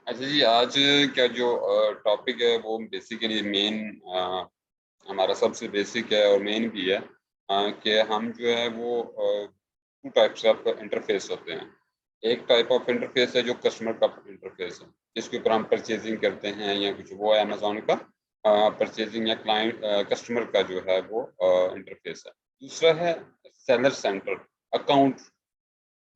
अच्छा जी, आज क्या जो टॉपिक है वो बेसिकली मेन हमारा सबसे बेसिक है और मेन भी है कि हम जो है वो टू टाइप्स ऑफ इंटरफेस होते हैं। एक टाइप ऑफ इंटरफेस है जो कस्टमर का इंटरफेस है, जिसके ऊपर हम परचेजिंग करते हैं या कुछ, वो है अमेजोन का परचेजिंग या क्लाइंट कस्टमर का जो है वो इंटरफेस है। दूसरा है सेलर सेंटर अकाउंट,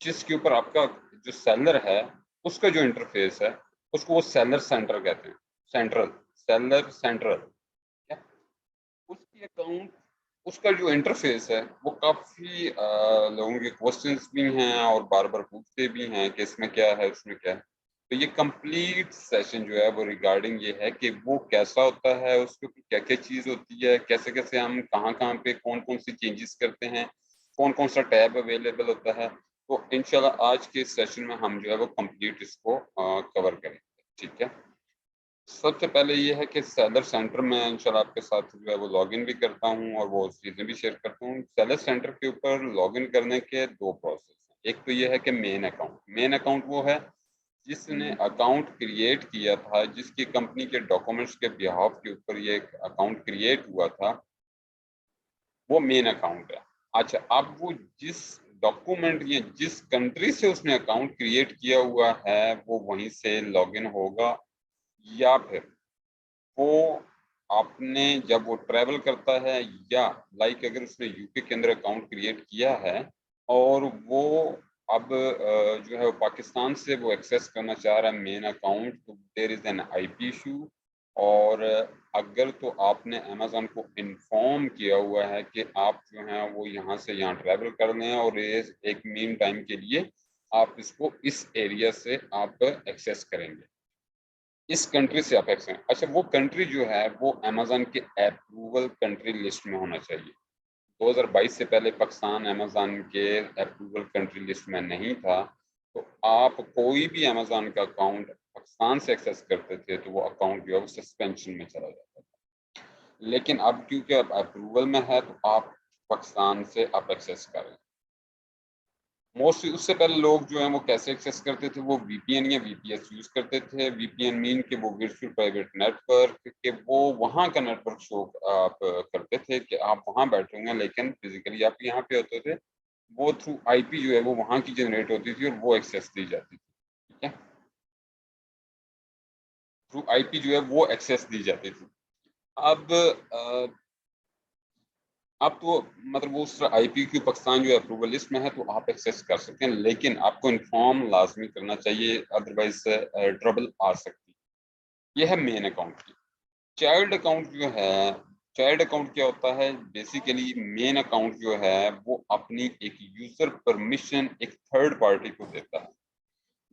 जिसके ऊपर आपका जो सेलर है उसका जो इंटरफेस है उसको वो सेलर सेंटर कहते हैं। सेंट्रल सेलर सेंट्रल क्या उसकी अकाउंट, उसका जो इंटरफेस है वो काफी लोगों के क्वेश्चंस भी हैं और बार बार पूछते भी हैं कि इसमें क्या है उसमें क्या है। तो ये कंप्लीट सेशन जो है वो रिगार्डिंग ये है कि वो कैसा होता है, उसके ऊपर क्या क्या चीज होती है, कैसे कैसे हम कहाँ कहाँ पे कौन कौन सी चेंजेस करते हैं, कौन कौन सा टैब अवेलेबल होता है। तो इंशाल्लाह आज के सेशन में हम जो है वो कंप्लीट इसको कवर करेंगे। ठीक है। सबसे पहले ये है कि सेलर सेंटर में इंशाल्लाह आपके साथ जो है वो लॉगिन भी करता हूँ और वो चीज़ें भी शेयर करता हूँ। सेलर सेंटर के ऊपर लॉगिन करने के दो प्रोसेस हैं। एक तो ये है कि मेन अकाउंट, मेन अकाउंट वो है जिसने अकाउंट क्रिएट किया था, जिसकी कंपनी के डॉक्यूमेंट्स के बिहाफ के ऊपर ये अकाउंट क्रिएट हुआ था, वो मेन अकाउंट है। अच्छा, अब वो जिस डॉक्यूमेंट या जिस कंट्री से उसने अकाउंट क्रिएट किया हुआ है वो वहीं से लॉगिन होगा, या फिर वो आपने जब वो ट्रैवल करता है, या लाइक अगर उसने यूके के अंदर अकाउंट क्रिएट किया है और वो अब जो है वो पाकिस्तान से वो एक्सेस करना चाह रहा है मेन अकाउंट, तो there is an IP issue. और अगर तो आपने अमेजोन को इन्फॉर्म किया हुआ है कि आप जो है वो यहाँ से यहाँ ट्रैवल कर रहे हैं और ये एक मीन टाइम के लिए आप इसको इस एरिया से आप एक्सेस करेंगे, इस कंट्री से आप एक्सेस। अच्छा, वो कंट्री जो है वो अमेजोन के अप्रूवल कंट्री लिस्ट में होना चाहिए। 2022 से पहले पाकिस्तान अमेजोन के अप्रूवल कंट्री लिस्ट में नहीं था, तो आप कोई भी अमेजोन का अकाउंट पाकिस्तान से एक्सेस करते थे तो वो अकाउंट जो है वो सस्पेंशन में चला जाता था। लेकिन अब क्योंकि अब अप्रूवल में है तो आप पाकिस्तान से आप एक्सेस करें। मोस्टली उससे पहले लोग जो हैं वो कैसे एक्सेस करते थे, वो वीपीएन या वीपीएस यूज करते थे। वीपीएन मीन के वो वर्चुअल प्राइवेट नेटवर्क के वो वहाँ का नेटवर्क शो आप करते थे कि आप वहाँ बैठे होंगे लेकिन फिजिकली आप यहाँ पे होते थे। वो थ्रू आईपी जो है वो वहाँ की जनरेट होती थी और वो एक्सेस दी जाती थी। ठीक है, थ्रू आईपी जो है वो एक्सेस दी जाती थी। अब आप तो मतलब वो उस आईपी की पाकिस्तान जो अप्रूवल लिस्ट में है तो आप एक्सेस कर सकते हैं, लेकिन आपको इन्फॉर्म लाजमी करना चाहिए, अदरवाइज ट्रबल आ सकती है। ये है मेन अकाउंट की। चाइल्ड अकाउंट जो है, चाइल्ड अकाउंट क्या होता है बेसिकली? मेन अकाउंट जो है वो अपनी एक यूजर परमिशन एक थर्ड पार्टी को देता है।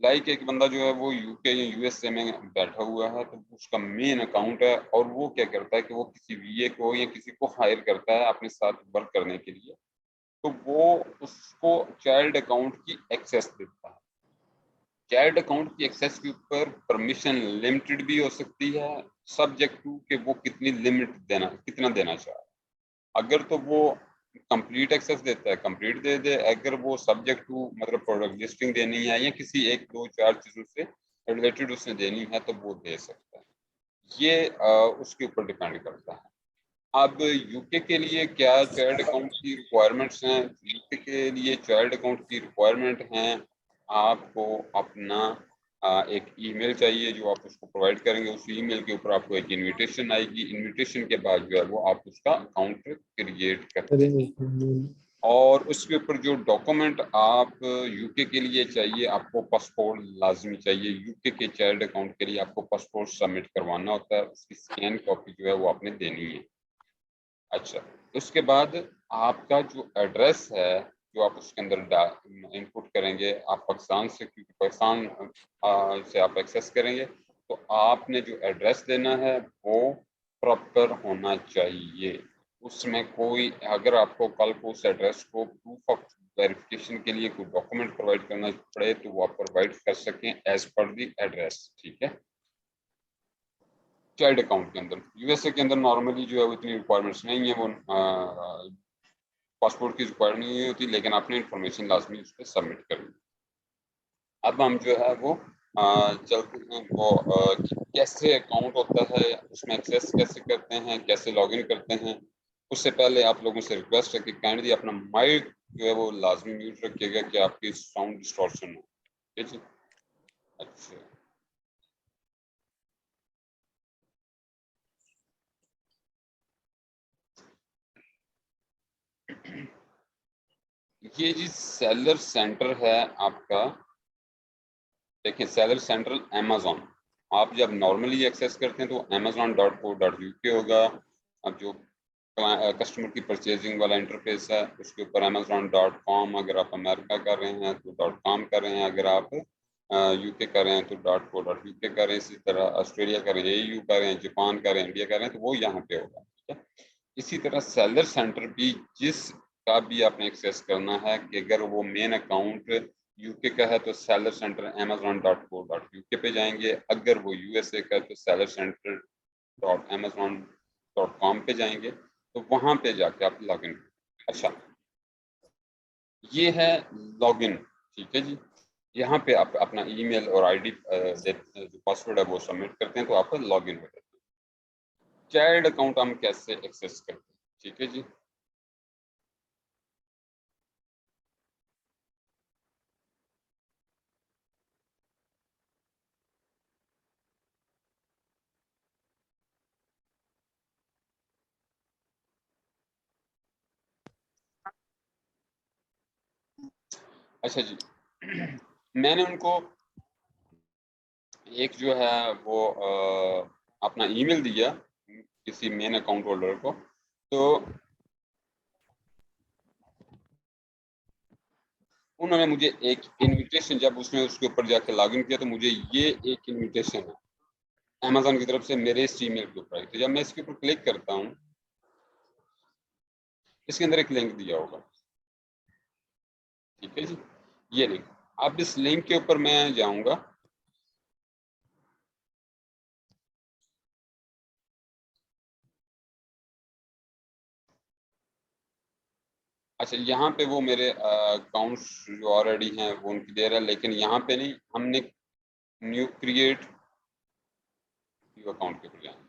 लाइक एक बंदा जो है वो यूके या यूएसए में बैठा हुआ है तो उसका मेन अकाउंट है और वो क्या करता है कि वो किसी वीए को या किसी को हायर करता है अपने साथ वर्क करने के लिए, तो वो उसको चाइल्ड अकाउंट की एक्सेस देता है। चाइल्ड अकाउंट की एक्सेस के ऊपर परमिशन लिमिटेड भी हो सकती है, सब्जेक्ट टू कि वो कितनी लिमिट देना, कितना देना चाह रहा है। अगर तो वो कंप्लीट एक्सेस देता है कंप्लीट दे दे, अगर वो सब्जेक्ट टू मतलब प्रोडक्ट लिस्टिंग देनी है या किसी एक दो चार चीजों से रिलेटेड उसने देनी है तो वो दे सकता है। ये उसके ऊपर डिपेंड करता है। अब यूके के लिए क्या चाइल्ड अकाउंट की रिक्वायरमेंट्स हैं? यूके के लिए चाइल्ड अकाउंट की रिक्वायरमेंट हैं, आपको अपना एक ईमेल चाहिए जो आप उसको प्रोवाइड करेंगे। उस ईमेल के ऊपर आपको एक इनविटेशन आएगी, इनविटेशन के बाद जो है वो आप उसका अकाउंट क्रिएट करते हैं। और उसके ऊपर जो डॉक्यूमेंट आप यूके के लिए चाहिए, आपको पासपोर्ट लाजमी चाहिए। यूके के चाइल्ड अकाउंट के लिए आपको पासपोर्ट सबमिट करवाना होता है, उसकी स्कैन कॉपी जो है वो आपने देनी है। अच्छा, उसके बाद आपका जो एड्रेस है जो आप उसके अंदर इनपुट करेंगे, आप पाकिस्तान से, क्योंकि पाकिस्तान से आप एक्सेस करेंगे तो आपने जो एड्रेस देना है वो प्रॉपर होना चाहिए। उसमें कोई, अगर आपको कल को उस एड्रेस को प्रूफ ऑफ वेरिफिकेशन के लिए कोई डॉक्यूमेंट प्रोवाइड करना पड़े तो वो आप प्रोवाइड कर सकें एज पर दी एड्रेस। ठीक है। चाइल्ड अकाउंट के अंदर यूएसए के अंदर नॉर्मली जो है वो इतनी रिक्वायरमेंट्स नहीं है, वो पासपोर्ट की रिक्वायरमेंट नहीं होती, लेकिन आपने इन्फॉर्मेशन लाजमी उस पर सबमिट करनी। अब हम जो है वो चलते हैं वो कैसे अकाउंट होता है, उसमें एक्सेस कैसे करते हैं, कैसे लॉगिन करते हैं। उससे पहले आप लोगों से रिक्वेस्ट है कि काइंडली अपना माइक जो है वो लाजमी म्यूट रखिएगा कि आपकी साउंड डिस्टॉर्शन हो। ठीक है। अच्छा, ये जी सेलर सेंटर है आपका। देखिए, सेलर सेंट्रल अमेजोन, आप जब नॉर्मली एक्सेस करते हैं तो amazon.co.uk होगा। अब जो कस्टमर की परचेजिंग वाला इंटरफेस है उसके ऊपर amazon.com, अगर आप अमेरिका कर रहे हैं तो .com कर रहे हैं, अगर आप यूके कर रहे हैं तो .co.uk कर रहे हैं, इसी तरह ऑस्ट्रेलिया कर रहे हैं, EU कर रहे हैं, जापान कर रहे हैं, इंडिया कर रहे हैं, तो वो यहाँ पे होगा। ठीक है। इसी तरह सेलर सेंटर भी जिस का भी आपने एक्सेस करना है, कि अगर वो मेन अकाउंट यूके का है तो सेलर सेंटर amazon.co.uk पे जाएंगे, अगर वो यूएसए का है तो सेलर सेंटर amazon.com पे जाएंगे, तो वहां पे जाके आप लॉग इन। अच्छा, ये है लॉगिन। ठीक है जी। यहाँ पे आप अपना ईमेल और आईडी जो पासवर्ड है वो सबमिट करते हैं तो आपका लॉगिन हो जाता है। चाइल्ड अकाउंट हम कैसे एक्सेस करते हैं? ठीक है जी। अच्छा जी। मैंने उनको एक जो है वो अपना ईमेल दिया किसी मेन अकाउंट होल्डर को, तो उन्होंने मुझे एक इनविटेशन, जब उसने उसके ऊपर जाकर लॉगिन किया तो मुझे ये एक इनविटेशन है अमेजोन की तरफ से मेरे इस ईमेल के ऊपर आई। तो जब मैं इसके ऊपर क्लिक करता हूँ, इसके अंदर एक लिंक दिया होगा। ठीक है जी, ये लिंक, अब इस लिंक के ऊपर मैं जाऊंगा। अच्छा, यहाँ पे वो मेरे अकाउंट्स जो ऑलरेडी हैं वो उनकी दे रहा है, लेकिन यहाँ पे नहीं, हमने न्यू क्रिएट न्यू अकाउंट के ऊपर जाएंगे।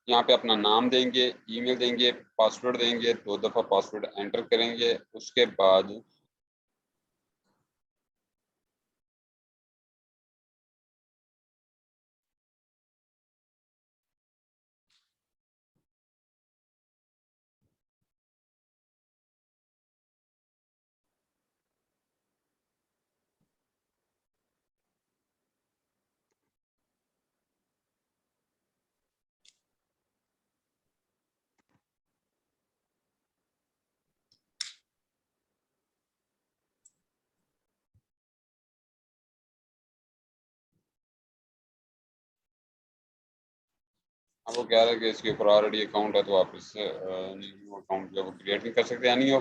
यहाँ पे अपना नाम देंगे, ईमेल देंगे, पासवर्ड देंगे, 2 दफा पासवर्ड एंटर करेंगे, उसके बाद अब वो कह रहा है कि इसके ऊपर ऑलरेडी अकाउंट है तो आप इससे न्यू अकाउंट जो है वो क्रिएट नहीं कर सकते, यानी वो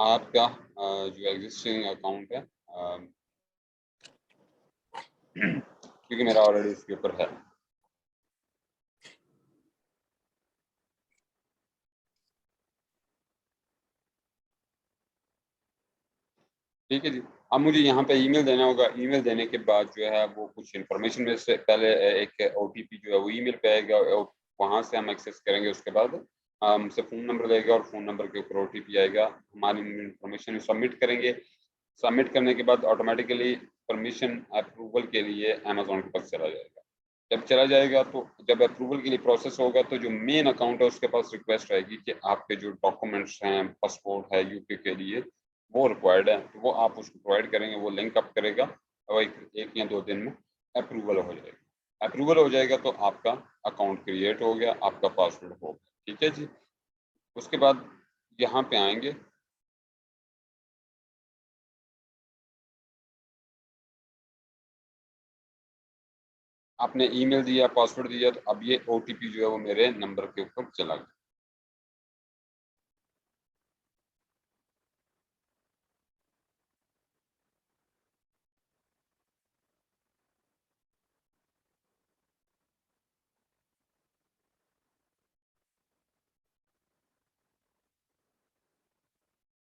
आपका जो एग्जिस्टिंग अकाउंट है, क्योंकि मेरा ऑलरेडी इसके ऊपर है। ठीक है जी। अब मुझे यहाँ पे ईमेल देना होगा, ईमेल देने के बाद जो है वो कुछ इन्फॉर्मेशन में से पहले एक ओटीपी जो है वो ईमेल पे आएगा, और वहाँ से हम एक्सेस करेंगे। उसके बाद हमसे फ़ोन नंबर लेगा और फ़ोन नंबर के ऊपर ओटीपी आएगा, हमारी इन्फॉर्मेशन सबमिट करेंगे। सबमिट करने के बाद ऑटोमेटिकली परमिशन अप्रूवल के लिए अमेजोन के पास चला जाएगा। जब चला जाएगा तो जब अप्रूवल के लिए प्रोसेस होगा तो जो मेन अकाउंट है उसके पास रिक्वेस्ट आएगी कि आपके जो डॉक्यूमेंट्स हैं, पासपोर्ट है यूके के लिए, वो रिक्वायर्ड है, तो वो आप उसको प्रोवाइड करेंगे, वो लिंक अप करेगा और एक या 2 दिन में अप्रूवल हो जाएगा। अप्रूवल हो जाएगा तो आपका अकाउंट क्रिएट हो गया, आपका पासवर्ड हो गया। ठीक है जी। उसके बाद यहाँ पे आएंगे। आपने ईमेल दिया, पासवर्ड दिया, तो अब ये ओटीपी जो है वो मेरे नंबर के ऊपर चला गया।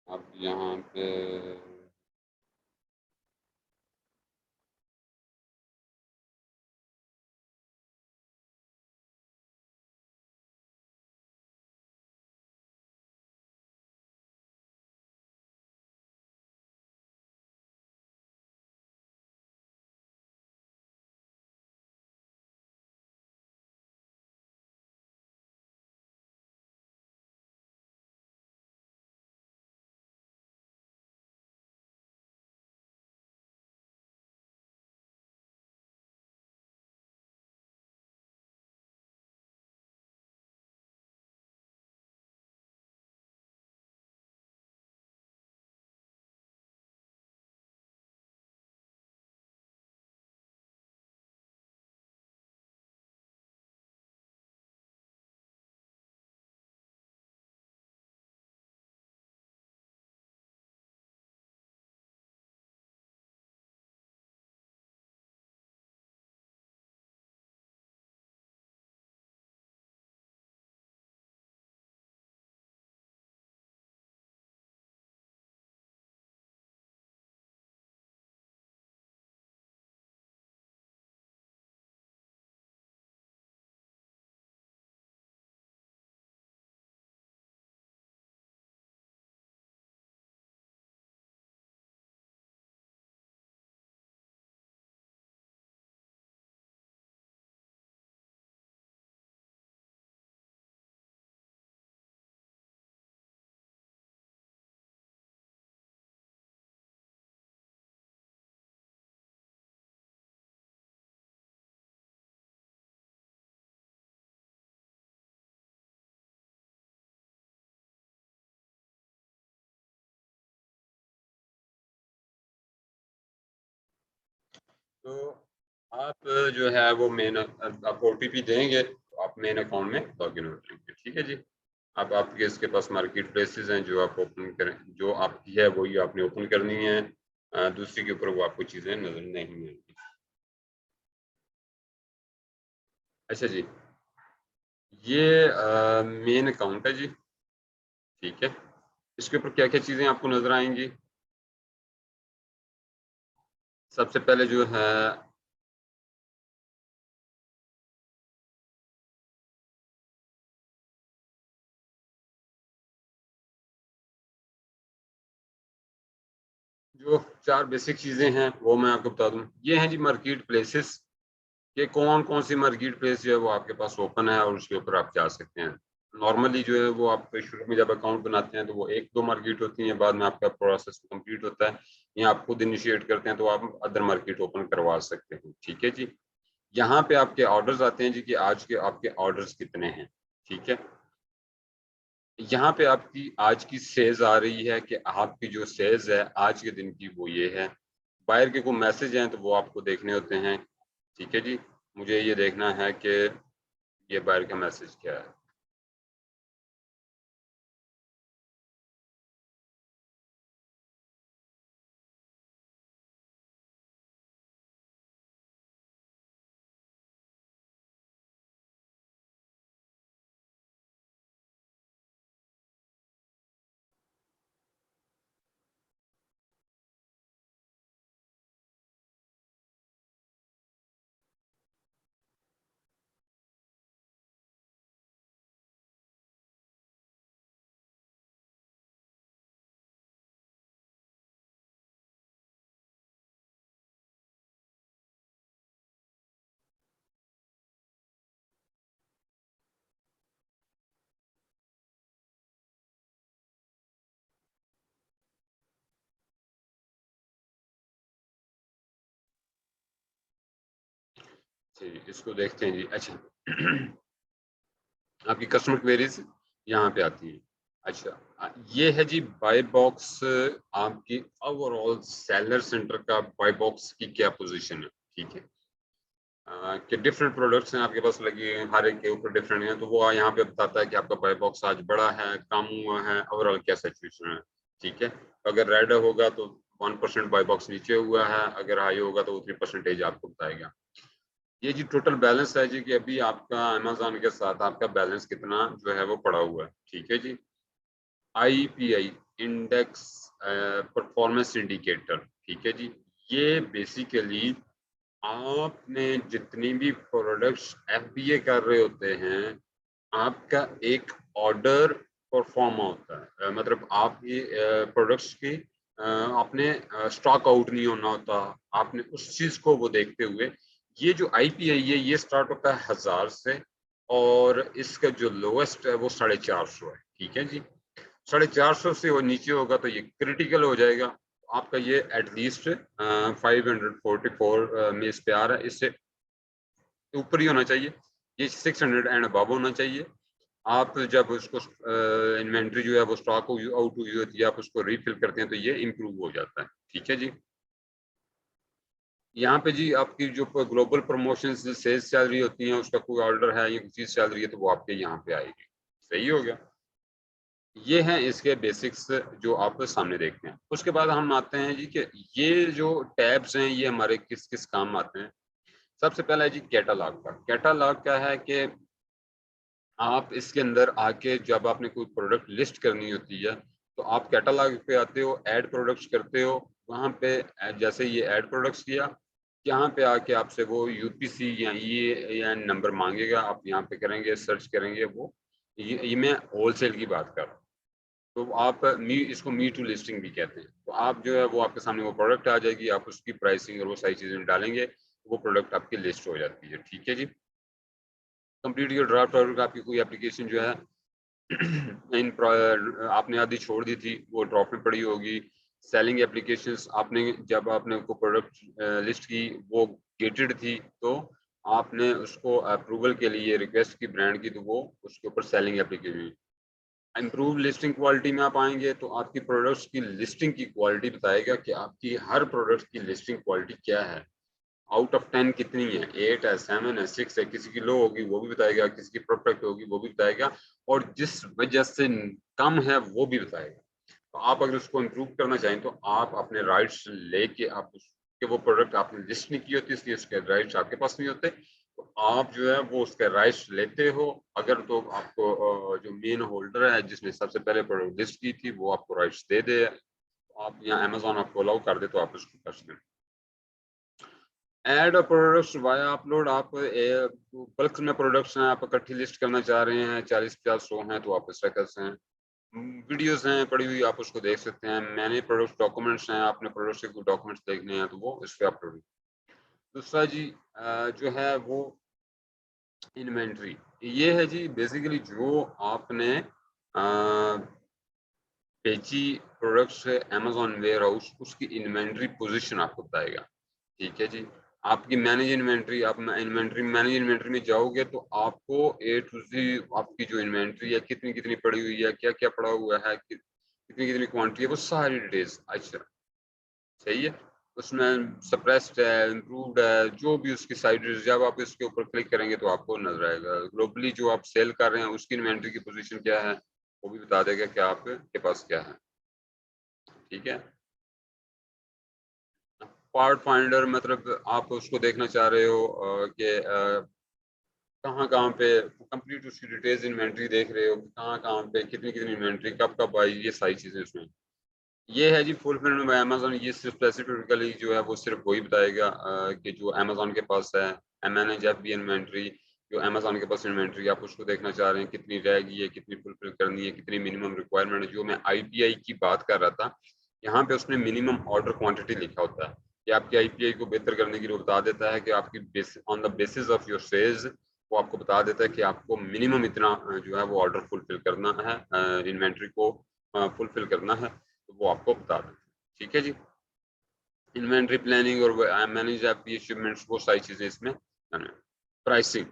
अब यहाँ पे तो आप जो है वो मेन आप ओटीपी देंगे तो आप मेन अकाउंट में लॉगिन हो जाएंगे। ठीक है जी। अब आपके इसके पास मार्केट प्लेसेस हैं जो आप ओपन करें, जो आपकी है वही आपने ओपन करनी है, दूसरी के ऊपर वो आपको चीजें नजर नहीं आएंगी। अच्छा जी, ये मेन अकाउंट है जी। ठीक है, इसके ऊपर क्या क्या चीजें आपको नजर आएंगी? सबसे पहले जो है जो चार बेसिक चीजें हैं वो मैं आपको बता दूं। ये हैं जी मार्केट प्लेसेस, कि कौन कौन सी मार्केट प्लेस जो है वो आपके पास ओपन है और उसके ऊपर आप जा सकते हैं। नॉर्मली जो है वो आप शुरू में जब अकाउंट बनाते हैं तो वो एक दो मार्केट होती है, बाद में आपका प्रोसेस कंप्लीट होता है या आप खुद इनिशिएट करते हैं तो आप अदर मार्केट ओपन करवा सकते हैं। ठीक है जी। यहाँ पे आपके ऑर्डर्स आते हैं जी कि आज के आपके ऑर्डर्स कितने हैं। ठीक है, यहाँ पे आपकी आज की सेल्स आ रही है कि आपकी जो सेल्स है आज के दिन की वो ये है। बाहर के कोई मैसेज हैं तो वो आपको देखने होते हैं। ठीक है जी, मुझे ये देखना है कि ये बाहर का मैसेज क्या है। जी, इसको देखते हैं जी। अच्छा आपकी कस्टमर क्वेरीज यहाँ पे आती है। अच्छा, ये है जी बाय बॉक्स, आपकी ओवरऑल सेलर सेंटर का बाय बॉक्स की क्या पोजीशन है। ठीक है, कि डिफरेंट प्रोडक्ट्स हैं आपके पास लगी हैं, हर एक के ऊपर डिफरेंट है, तो वो यहाँ पे बताता है कि आपका बाय बॉक्स आज बड़ा है, कम हुआ है, ओवरऑल क्या सिचुएशन है। ठीक है, अगर रेड होगा तो 1% बाय बॉक्स नीचे हुआ है, अगर हाई होगा तो उतनी परसेंटेज आपको बताएगा। ये जी टोटल बैलेंस है जी कि अभी आपका अमेजोन के साथ आपका बैलेंस कितना जो है वो पड़ा हुआ है। ठीक है जी। IPI index performance indicator. ठीक है जी, ये बेसिकली आपने जितनी भी प्रोडक्ट्स एफबीए कर रहे होते हैं, आपका एक ऑर्डर परफॉर्म होता है, मतलब आपकी प्रोडक्ट्स की आपने स्टॉक आउट नहीं होना होता। आपने उस चीज को वो देखते हुए ये जो आईपीआई है ये स्टार्ट होता है 1000 से और इसका जो लोएस्ट है वो 450 है। ठीक है जी, 450 से वो नीचे होगा तो ये क्रिटिकल हो जाएगा। आपका ये एटलीस्ट 544 में इस पे आ रहा है, इससे ऊपर ही होना चाहिए। ये 600 एंड अबव होना चाहिए। आप जब उसको इन्वेंट्री जो है वो स्टॉक आउट हुई होती है, आप उसको रीफिल करते हैं तो ये इम्प्रूव हो जाता है। ठीक है जी। यहाँ पे जी आपकी जो ग्लोबल प्रमोशन सेल्स चल रही होती है, उसका कोई ऑर्डर है या कोई चीज चल रही है तो वो आपके यहाँ पे आएगी। सही हो गया। ये हैं इसके बेसिक्स जो आप सामने देखते हैं। उसके बाद हम आते हैं जी कि ये जो टैब्स हैं ये हमारे किस किस काम आते हैं। सबसे पहला है जी कैटालॉग का। कैटालॉग क्या है कि आप इसके अंदर आके जब आपने कोई प्रोडक्ट लिस्ट करनी होती है तो आप कैटालॉग पे आते हो, ऐड प्रोडक्ट्स करते हो। वहां पे जैसे ये ऐड प्रोडक्ट्स किया, यहाँ पे आके आपसे वो यूपीसी या ये नंबर मांगेगा, आप यहाँ पे करेंगे, सर्च करेंगे वो। ये मैं होलसेल की बात कर रहा हूँ। तो आप इसको मी टू लिस्टिंग भी कहते हैं। तो आप जो है वो आपके सामने वो प्रोडक्ट आ जाएगी, आप उसकी प्राइसिंग और वो सारी चीजें डालेंगे, वो प्रोडक्ट आपकी लिस्ट हो जाती है। ठीक है जी। कंप्लीट योर ड्राफ्ट ऑर्डर का आपकी कोई एप्लीकेशन जो है आपने आधी छोड़ दी थी वो ड्रॉप में पड़ी होगी। सेलिंग एप्लीकेशंस आपने जब आपने को प्रोडक्ट लिस्ट की वो गेटेड थी तो आपने उसको अप्रूवल के लिए रिक्वेस्ट की ब्रांड की, तो वो उसके ऊपर selling application. Improve listing quality में आप आएंगे तो आपकी प्रोडक्ट्स की लिस्टिंग की क्वालिटी बताएगा कि आपकी हर प्रोडक्ट की लिस्टिंग क्वालिटी क्या है। आउट ऑफ 10 कितनी है, 8 है, 7 है, 6 है, किसी की लो होगी वो भी बताएगा, किसी की परफेक्ट होगी वो भी बताएगा, और जिस वजह से कम है वो भी बताएगा। तो आप अगर उसको इम्प्रूव करना चाहें तो आप अपने राइट्स लेके आप उसके, वो प्रोडक्ट आपने लिस्ट नहीं की होती इसलिए उसके राइट्स आपके पास नहीं होते, तो आप जो है वो उसके राइट्स लेते हो। अगर तो आपको जो मेन होल्डर है जिसने सबसे पहले प्रोडक्ट लिस्ट की थी वो आपको राइट्स दे दे, तो आप यहाँ अमेजोन आपको अलाउ कर दे तो आप उसको कर सकते हैं। ऐड प्रोडक्ट्स वाया अपलोड, आप बल्क में प्रोडक्ट्स हैं आप इकट्ठी लिस्ट करना चाह रहे हैं, 40-50-100 हैं तो आप इस तरह कर सकते हैं। वीडियोस हैं पड़ी हुई आप उसको देख सकते हैं। मैंने प्रोडक्ट डॉक्यूमेंट्स हैं, आपने प्रोडक्ट्स के डॉक्यूमेंट्स देखने हैं तो वो इस पे अपलोड। दूसरा जी जो है वो इन्वेंट्री, ये है जी बेसिकली जो आपने बेची प्रोडक्ट्स है अमेजोन वेयर हाउस, उसकी इन्वेंट्री पोजीशन आपको बताएगा। ठीक है जी, आपकी मैनेज इन्वेंट्री, आप इन्वेंट्री मैनेज इन्वेंट्री में जाओगे तो आपको ए टू जी आपकी जो इन्वेंट्री है कितनी कितनी पड़ी हुई है, क्या क्या पड़ा हुआ है, कितनी कितनी क्वांटिटी है, वो सारी डिटेल्स। अच्छा सही है, उसमें सप्रेस्ड है, इम्प्रूव्ड है, जो भी उसकी साइड, जब आप इसके ऊपर क्लिक करेंगे तो आपको नजर आएगा ग्लोबली जो आप सेल कर रहे हैं उसकी इन्वेंट्री की पोजीशन क्या है, वो भी बता देगा कि आपके पास क्या है। ठीक है, पार्ट फाइंडर मतलब आप उसको देखना चाह रहे हो कि कहाँ कहाँ पे कंप्लीट उसकी डिटेल्स इन्वेंट्री देख रहे हो, कहाँ कहाँ पे कितनी कितनी इन्वेंट्री कब कब आई, ये सारी चीजें उसमें। ये है जी फुलफिलमेंट बाय अमेजोन, ये सिर्फ स्पेसिफिकली जो है वो सिर्फ वही बताएगा कि जो अमेजोन के पास है, मैनेज एफ बी इन्वेंट्री, जो अमेजोन के पास इन्वेंट्री आप उसको देखना चाह रहे हैं कितनी रह गई है, कितनी फुलफिल करनी है, कितनी मिनिमम रिक्वायरमेंट है। जो मैं आईपीआई की बात कर रहा था, यहाँ पे उसने मिनिमम ऑर्डर क्वांटिटी लिखा होता है कि आपकी आईपीआई को बेहतर करने के लिए बता देता है कि आपकी on the basis of your sales, वो आपको बता देता है कि आपको मिनिमम इतना जो है वो ऑर्डर फुलफिल करना है, इन्वेंट्री को फुलफिल करना है, तो वो आपको बता देते हैं। ठीक है जी, इन्वेंट्री प्लानिंग और मैनेज आपकी शिपमेंट्स, वो सारी चीजें इसमें। प्राइसिंग,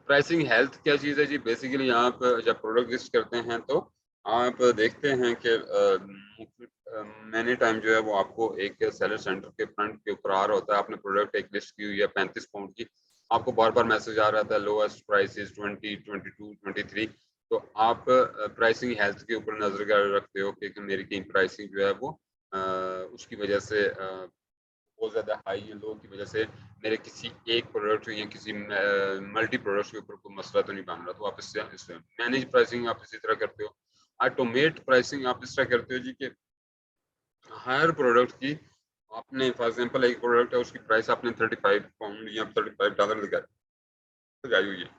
प्राइसिंग हेल्थ क्या चीज़ है जी, बेसिकली आप जब प्रोडक्ट लिस्ट करते हैं तो आप देखते हैं कि मैनी टाइम जो है वो आपको एक सेलर सेंटर के फ्रंट के ऊपर आ रहा होता है, आपने प्रोडक्ट एक लिस्ट की हुई है 35 पाउंड की, आपको बार बार मैसेज आ रहा था लोएस्ट प्राइस इज 20, 22, 23, तो आप प्राइसिंग हेल्थ के ऊपर नजर रखते हो कि मेरी कहीं प्राइसिंग जो है वो उसकी वजह से बहुत ज़्यादा हाई या लो की वजह से मेरे किसी एक प्रोडक्ट या किसी मल्टी प्रोडक्ट्स के ऊपर कोई मसला तो नहीं बन रहा, तो आप इससे मैनेज प्राइसिंग आप इसी तरह करते हो। ऑटोमेट प्राइसिंग आप इस तरह करते हो जी कि हर प्रोडक्ट की आपने फॉर एग्जांपल एक प्रोडक्ट है उसकी प्राइस आपने 35 पाउंड या $35 लगाई हुई है,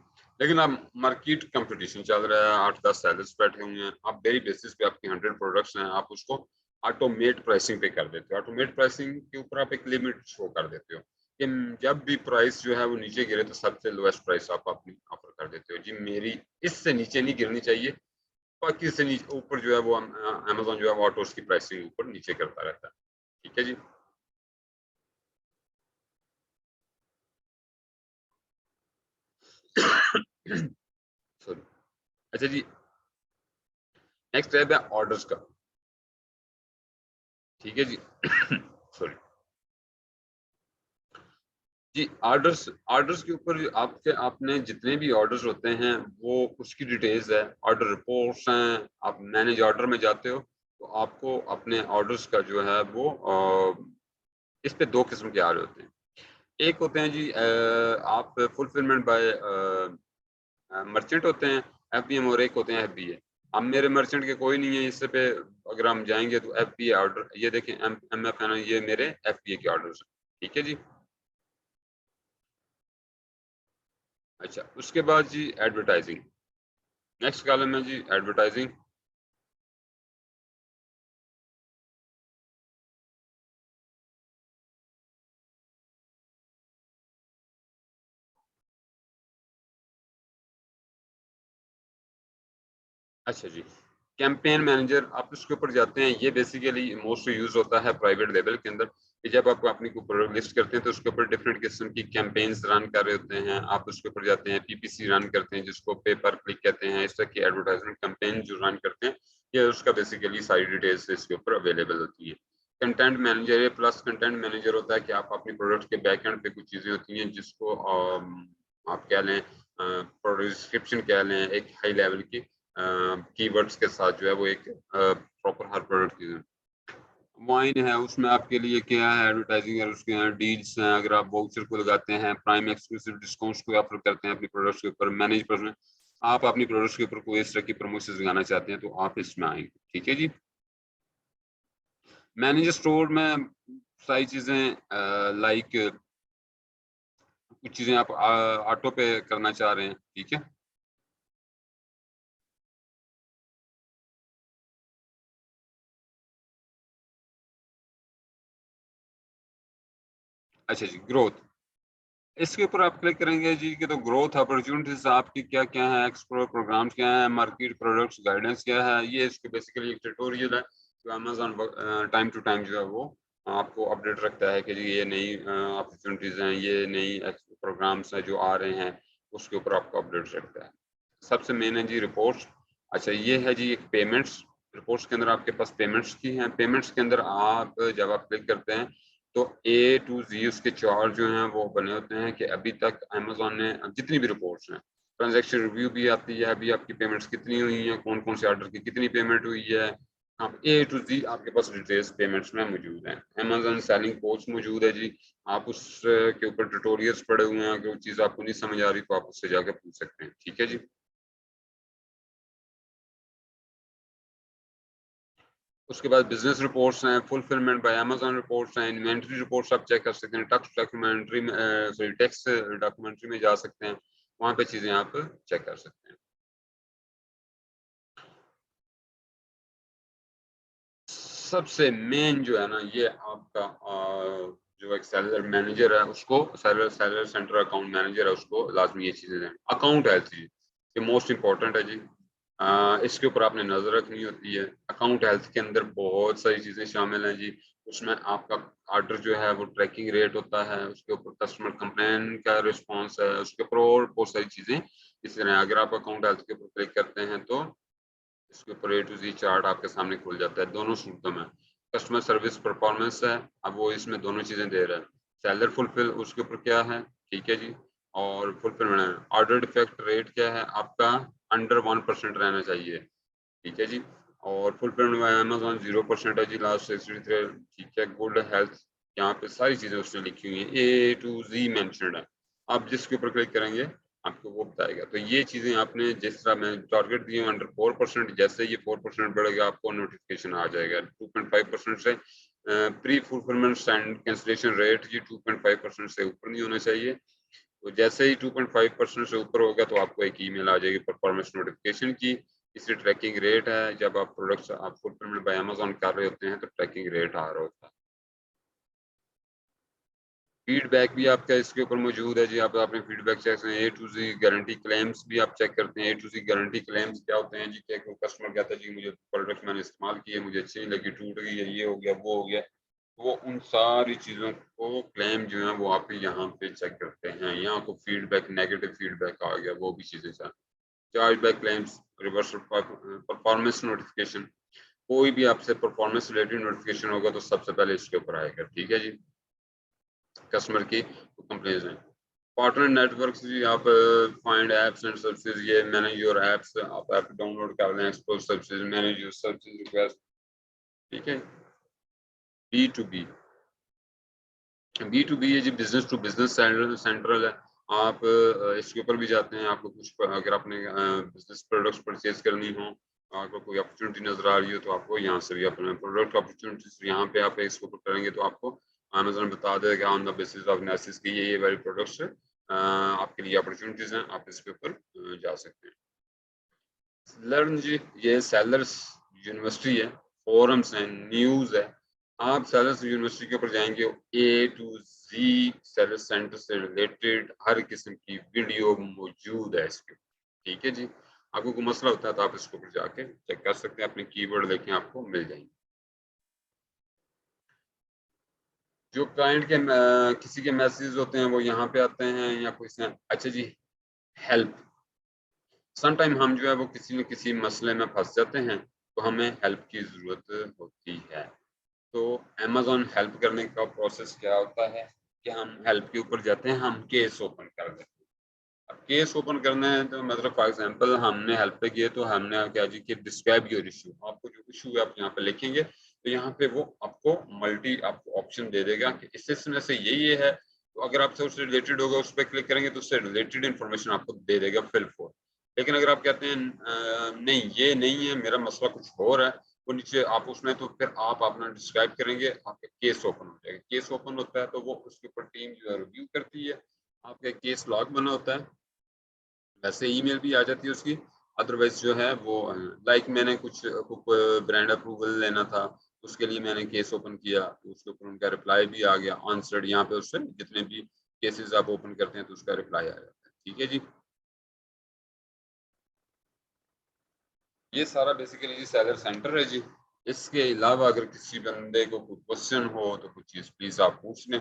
लेकिन अब मार्केट कंपटीशन चल रहा है, 8-10 सेलर्स बैठे हुए हैं, आप डेली बेसिस पे आपकी 100 प्रोडक्ट्स हैं, आप उसको ऑटोमेट प्राइसिंग पे कर देते हो। ऑटोमेट प्राइसिंग के ऊपर आप एक लिमिट शो कर देते हो कि जब भी प्राइस जो है वो नीचे गिरे तो सबसे लोएस्ट प्राइस आप अपनी ऑफर कर देते हो जी, मेरी इससे नीचे नहीं गिरनी चाहिए, बाकी से नीचे ऊपर जो है वो अमेजोन जो है वो ऑटो की प्राइसिंग ऊपर नीचे करता रहता है। ठीक है जी, सॉरी। अच्छा जी, नेक्स्ट है ऑर्डर्स का। ठीक है जी, सॉरी जी, ऑर्डर्स, ऑर्डर्स के ऊपर आपके आपने जितने भी ऑर्डर्स होते हैं वो उसकी डिटेल्स है, ऑर्डर रिपोर्ट्स हैं, आप मैनेज ऑर्डर में जाते हो तो आपको अपने ऑर्डर्स का जो है वो इस पे दो किस्म के आ रहे होते हैं। एक होते हैं जी आप फुलफिलमेंट बाय मर्चेंट होते हैं एफबीएम, और एक होते हैं एफबीए। अब मेरे मर्चेंट के कोई नहीं है, इससे पे अगर हम जाएंगे तो एफबीए ऑर्डर, ये देखें एमएफ है ना, ये मेरे एफबीए के ऑर्डर्स हैं। ठीक है जी, अच्छा उसके बाद जी एडवर्टाइजिंग, नेक्स्ट कॉलम है जी एडवर्टाइजिंग। अच्छा जी, कैंपेन मैनेजर आप उसके ऊपर जाते हैं, ये बेसिकली मोस्ट यूज होता है प्राइवेट लेवल के अंदर कि जब आप अपनी प्रोडक्ट लिस्ट करते हैं तो उसके ऊपर डिफरेंट किस्म की कैंपेन्स रन कर रहे होते हैं, आप उसके ऊपर जाते हैं, पीपीसी रन करते हैं जिसको पे पर क्लिक कहते हैं, इस तरह की एडवर्टाइजमेंट कैंपेन जो रन करते हैं, ये उसका बेसिकली सारी डिटेल्स इसके ऊपर अवेलेबल होती है। कंटेंट मैनेजर है, प्लस कंटेंट मैनेजर होता है कि आप अपनी प्रोडक्ट के बैक एंड पे कुछ चीज़ें होती हैं जिसको आप कह लें प्रोडक्ट डिस्क्रिप्शन कह लें, एक हाई लेवल की कीवर्ड्स के साथ जो है वो एक प्रॉपर हर प्रोडक्ट की वाइन है उसमें आपके लिए क्या है, एडवर्टाइजिंग है, उसके यहाँ डील्स हैं, अगर आप वाउचर को लगाते हैं, प्राइम एक्सक्लूसिव डिस्काउंट्स को ऑफर करते हैं अपनी प्रोडक्ट्स के ऊपर, मैनेज पर आप अपनी प्रोडक्ट्स के ऊपर कोई इस तरह की प्रमोशन लगाना चाहते हैं तो आप इसमें आएंगे। ठीक है जी। मैनेज स्टोर में सारी चीजें लाइक कुछ चीजें आप ऑटो पे करना चाह रहे हैं। ठीक है। अच्छा जी, ग्रोथ, इसके ऊपर आप क्लिक करेंगे जी कि तो ग्रोथ अपॉर्चुनिटीज आपकी क्या क्या है, एक्सप्लोर प्रोग्राम्स क्या है, मार्केट प्रोडक्ट्स गाइडेंस क्या है, ये इसके बेसिकली एक ट्यूटोरियल है जो अमेजोन टाइम टू टाइम जो है वो आपको अपडेट रखता है कि जी ये नई अपॉर्चुनिटीज हैं, ये नई प्रोग्राम्स हैं जो आ रहे हैं, उसके ऊपर आपको अपडेट रखता है। सबसे मेन है जी रिपोर्ट्स। अच्छा ये है जी एक पेमेंट्स, रिपोर्ट्स के अंदर आपके पास पेमेंट्स की हैं। पेमेंट्स के अंदर आप जब आप क्लिक करते हैं तो ए टू जी उसके चार्ट जो हैं वो बने होते हैं कि अभी तक अमेजोन ने जितनी भी रिपोर्ट्स हैं, ट्रांजैक्शन रिव्यू भी आती है, अभी आपकी पेमेंट्स कितनी हुई हैं, कौन कौन से ऑर्डर की कितनी पेमेंट हुई है, आप ए टू जी आपके पास डिटेल्स पेमेंट्स में मौजूद हैं। अमेजोन सेलिंग कोच मौजूद है जी, आप उस के ऊपर ट्यूटोरियल्स पड़े हुए हैं, अगर वो चीज़ आपको नहीं समझ आ रही तो आप उससे जाकर पूछ सकते हैं। ठीक है जी। उसके बाद बिजनेस रिपोर्ट्स हैं, फुलफिलमेंट बाय अमेजोन रिपोर्ट्स हैं, इन्वेंटरी रिपोर्ट्स आप चेक कर सकते हैं, टैक्स डॉक्यूमेंट्री में सॉरी टैक्स डॉक्यूमेंट्री में जा सकते हैं, वहां पे चीजें आप चेक कर सकते हैं। सबसे मेन जो है ना ये आपका जो एक सेलर मैनेजर है उसको, seller seller centre account manager है उसको लाजमी ये चीजें दें। अकाउंट हेल्थ जी ये मोस्ट इंपॉर्टेंट है जी। इसके ऊपर आपने नजर रखनी होती है। अकाउंट हेल्थ के अंदर बहुत सारी चीजें शामिल हैं जी। उसमें आपका ऑर्डर जो है वो ट्रैकिंग रेट होता है, उसके ऊपर कस्टमर कंप्लेन का रिस्पॉन्स है, उसके ऊपर और बहुत सारी चीजें इस तरह। अगर आप अकाउंट हेल्थ के ऊपर क्लिक करते हैं तो इसके ऊपर ए टू जी चार्ट आपके सामने खुल जाता है दोनों सूरतों में। कस्टमर सर्विस परफॉर्मेंस है, अब वो इसमें दोनों चीजें दे रहा है। सेलर फुलफिल उसके ऊपर क्या है, ठीक है जी। और फुलफिलमेंट ऑर्डर डिफेक्ट रेट क्या है आपका, अंडर 1% रहना चाहिए। ठीक है जी। और फुलफिलमेंट अमेजोन 0% है जी लास्ट 63। ठीक है। गुड हेल्थ, यहाँ पे सारी चीजें उसने लिखी हुई है, ए टू जी मेंशनड है। आप जिसके ऊपर क्लिक करेंगे आपको वो बताएगा। तो ये चीजें आपने जिस तरह मैं टारगेट दिए अंडर 4%, जैसे ये 4% बढ़ेगा आपको नोटिफिकेशन आ जाएगा। 2.5% से प्री फुलफिलमेंट कैंसिलेशन रेट जी 2.5% से ऊपर नहीं होना चाहिए। तो जैसे ही 2.5% से ऊपर होगा तो आपको एक ईमेल आ जाएगी परफॉर्मेंस नोटिफिकेशन की। इससे ट्रैकिंग रेट है, जब आप प्रोडक्ट्स आप फुलफिलमेंट बाय अमेजोन कर रहे होते हैं तो ट्रैकिंग रेट आ रहा होता है। फीडबैक भी आपका इसके ऊपर मौजूद है जी। आप अपने फीडबैक चेक करें। ए टू जी गारंटी क्लेम्स भी आप चेक करते हैं। ए टू जी गारंटी क्लेम्स क्या होते हैं जी, कि कोई कस्टमर कहता है जी मुझे प्रोडक्ट मैंने इस्तेमाल किए, मुझे अच्छी नहीं लगी, टूट गई है, ये हो गया वो हो गया, वो उन सारी चीज़ों को क्लेम जो है वो आप यहाँ पे चेक करते हैं। यहाँ को फीडबैक नेगेटिव फीडबैक आ गया, वो भी चीज़ें चाह charge back claims, reversal performance notification, कोई भी आपसे परफॉर्मेंस रिलेटेड नोटिफिकेशन होगा तो सबसे पहले इसके ऊपर आएगा। ठीक है जी। कस्टमर की कंप्लेंट है। पार्टनर नेटवर्क जी आप फाइंड एप्स एंड सर्विसेज, ये मैनेज योर एप्स, आप ऐप डाउनलोड कर लें, explore services, manage your services request. ठीक है। B to B, B to B है जी बिजनेस टू बिजनेस सेंट्रल है। आप इसके ऊपर भी जाते हैं, आपको कुछ अगर आपने बिजनेस प्रोडक्ट्स परचेज करनी हो, आपको कोई अपॉर्चुनिटी नजर आ रही हो तो आपको यहाँ से भी अपने प्रोडक्ट अपॉर्चुनिटीज यहाँ पे आप इसके ऊपर करेंगे तो आपको अमेजोन बता देगा on the basis of analysis की ये वाली प्रोडक्ट्स आपके लिए अपॉर्चुनिटीज हैं, आप इसके ऊपर जा सकते हैं। लर्न जी ये सेलर्स यूनिवर्सिटी है, फोरम्स हैं, न्यूज़ है। आप सेलर्स यूनिवर्सिटी के ऊपर जाएंगे, ए टू जी सेलर्स सेंटर से रिलेटेड हर किस्म की वीडियो मौजूद है इसके। ठीक है जी। आपको कोई मसला होता है तो आप इसके ऊपर जाके चेक कर सकते हैं, अपने कीवर्ड लेके आपको मिल जाएंगे। जो क्लाइंट के किसी के मैसेज होते हैं वो यहाँ पे आते हैं या कोई से। अच्छा जी, हेल्प, सम टाइम हम जो है वो किसी न किसी मसले में फंस जाते हैं तो हमें हेल्प की जरूरत होती है। तो अमेज़न हेल्प करने का प्रोसेस क्या होता है कि हम हेल्प के ऊपर जाते हैं, हम केस ओपन कर देते हैं। अब केस ओपन करना है तो मतलब फॉर एग्जांपल हमने हेल्प पे किए तो हमने क्या जी कि डिस्क्राइब योर इशू, आपको जो इशू है आप यहाँ पे लिखेंगे तो यहाँ पे वो आपको आपको ऑप्शन दे देगा कि इसमें से ये है, तो अगर आपसे उससे रिलेटेड होगा उस पर क्लिक करेंगे तो उससे रिलेटेड इन्फॉर्मेशन आपको दे देगा फिल फॉर। लेकिन अगर आप कहते हैं नहीं ये नहीं है, मेरा मसला कुछ और है, वो नीचे आप उसमें तो फिर आप अपना डिस्क्राइब करेंगे, आपका केस ओपन हो जाएगा। केस ओपन होता है तो वो उसके ऊपर टीम जो है रिव्यू करती है, आपका केस लॉग बना होता है, वैसे ईमेल भी आ जाती है उसकी। अदरवाइज जो है वो लाइक मैंने कुछ ब्रांड अप्रूवल लेना था, उसके लिए मैंने केस ओपन किया तो उसके ऊपर उनका रिप्लाई भी आ गया आंसर्ड, यहाँ पे उससे जितने भी केसेस आप ओपन करते हैं तो उसका रिप्लाई आ जाता है। ठीक है जी, ये सारा बेसिकली जी सेलर सेंटर है जी। इसके अलावा अगर किसी बंदे को कोई क्वेश्चन हो तो कुछ चीज प्लीज आप पूछ लें।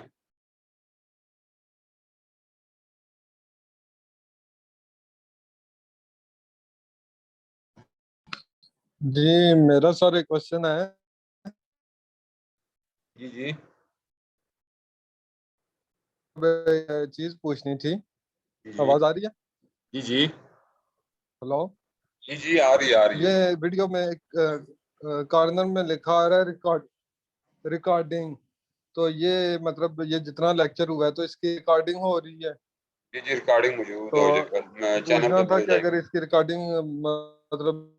जी मेरा सर एक क्वेश्चन है। जी जी चीज पूछनी थी। जी जी आवाज आ रही है? जी जी हेलो। जी जी आ रही है, आ रही है। ये वीडियो में एक कॉर्नर में लिखा आ रहा है रिकॉर्डिंग। तो ये मतलब ये जितना लेक्चर हुआ है तो इसकी रिकॉर्डिंग हो रही है। जी जी रिकॉर्डिंग मौजूद हो तो चैनल पूछना पे था मिल कि अगर जाएगी। इसकी रिकॉर्डिंग मतलब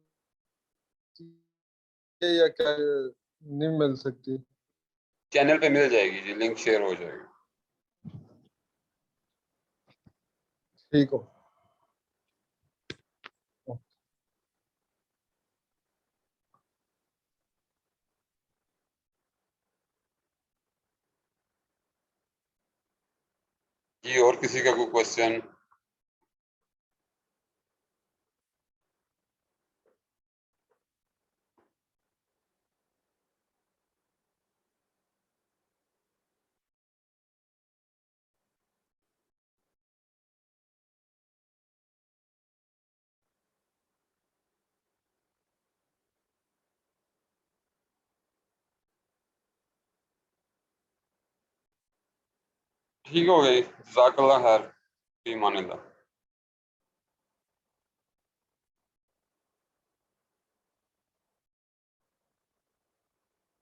ये या क्या नहीं मिल सकती? चैनल पे मिल जाएगी जी, लिंक शेयर हो जाएगी। ठीक हो। जी और किसी का कोई क्वेश्चन? ठीक हो गई, जज़ाकल्लाह खैर, फी अमानिल्लाह।